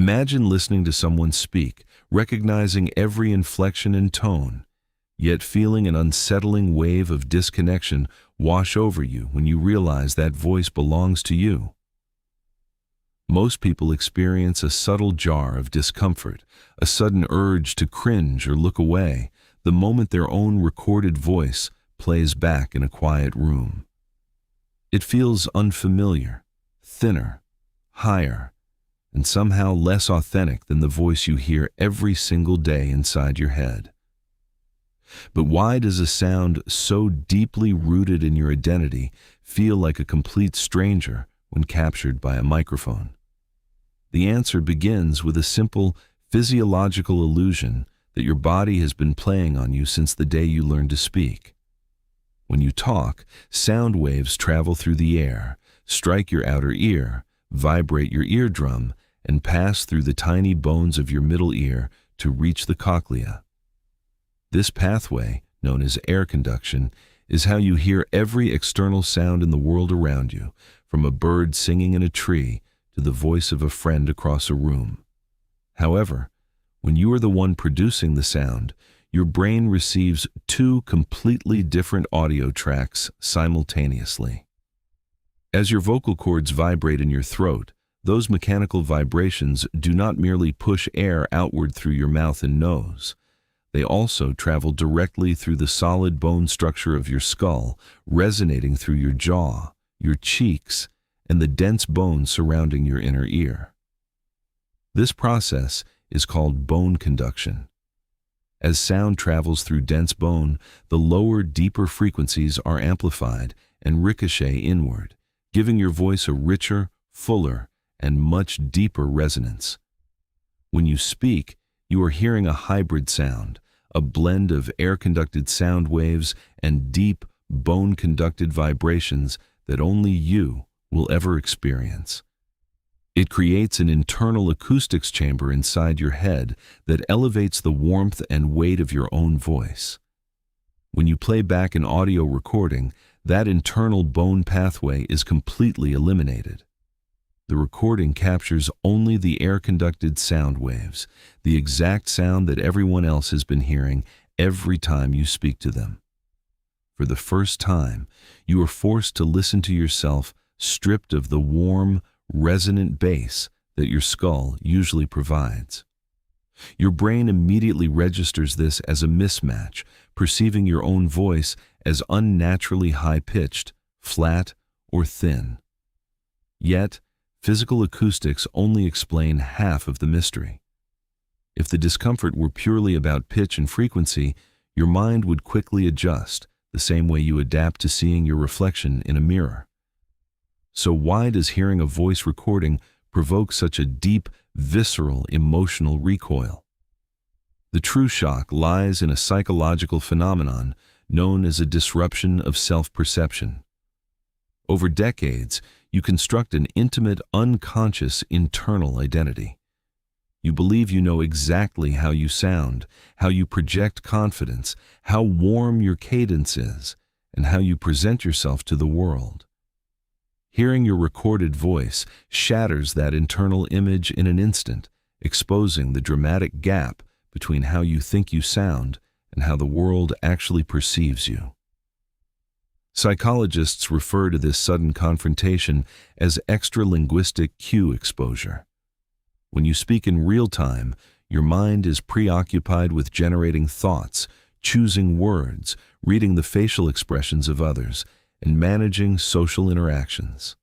Imagine listening to someone speak, recognizing every inflection and tone, yet feeling an unsettling wave of disconnection wash over you when you realize that voice belongs to you. Most people experience a subtle jar of discomfort, a sudden urge to cringe or look away, the moment their own recorded voice plays back in a quiet room. It feels unfamiliar, thinner, higher, and somehow less authentic than the voice you hear every single day inside your head. But why does a sound so deeply rooted in your identity feel like a complete stranger when captured by a microphone? The answer begins with a simple physiological illusion that your body has been playing on you since the day you learned to speak. When you talk, sound waves travel through the air, strike your outer ear, vibrate your eardrum, and pass through the tiny bones of your middle ear to reach the cochlea. This pathway, known as air conduction, is how you hear every external sound in the world around you, from a bird singing in a tree to the voice of a friend across a room. However, when you are the one producing the sound, your brain receives two completely different audio tracks simultaneously. As your vocal cords vibrate in your throat, those mechanical vibrations do not merely push air outward through your mouth and nose. They also travel directly through the solid bone structure of your skull, resonating through your jaw, your cheeks, and the dense bones surrounding your inner ear. This process is called bone conduction. As sound travels through dense bone, the lower, deeper frequencies are amplified and ricochet inward, giving your voice a richer, fuller, and much deeper resonance. When you speak, you are hearing a hybrid sound, a blend of air-conducted sound waves and deep, bone-conducted vibrations that only you will ever experience. It creates an internal acoustics chamber inside your head that elevates the warmth and weight of your own voice. When you play back an audio recording, that internal bone pathway is completely eliminated. The recording captures only the air-conducted sound waves, the exact sound that everyone else has been hearing every time you speak to them. For the first time, you are forced to listen to yourself stripped of the warm, resonant bass that your skull usually provides. Your brain immediately registers this as a mismatch, perceiving your own voice as unnaturally high-pitched, flat, or thin. Yet, physical acoustics only explain half of the mystery. If the discomfort were purely about pitch and frequency, your mind would quickly adjust, the same way you adapt to seeing your reflection in a mirror. So why does hearing a voice recording provoke such a deep, visceral, emotional recoil? The true shock lies in a psychological phenomenon known as a disruption of self-perception. Over decades, you construct an intimate, unconscious internal identity. You believe you know exactly how you sound, how you project confidence, how warm your cadence is, and how you present yourself to the world. Hearing your recorded voice shatters that internal image in an instant, exposing the dramatic gap between how you think you sound and how the world actually perceives you. Psychologists refer to this sudden confrontation as extra-linguistic cue exposure. When you speak in real time, your mind is preoccupied with generating thoughts, choosing words, reading the facial expressions of others, and managing social interactions.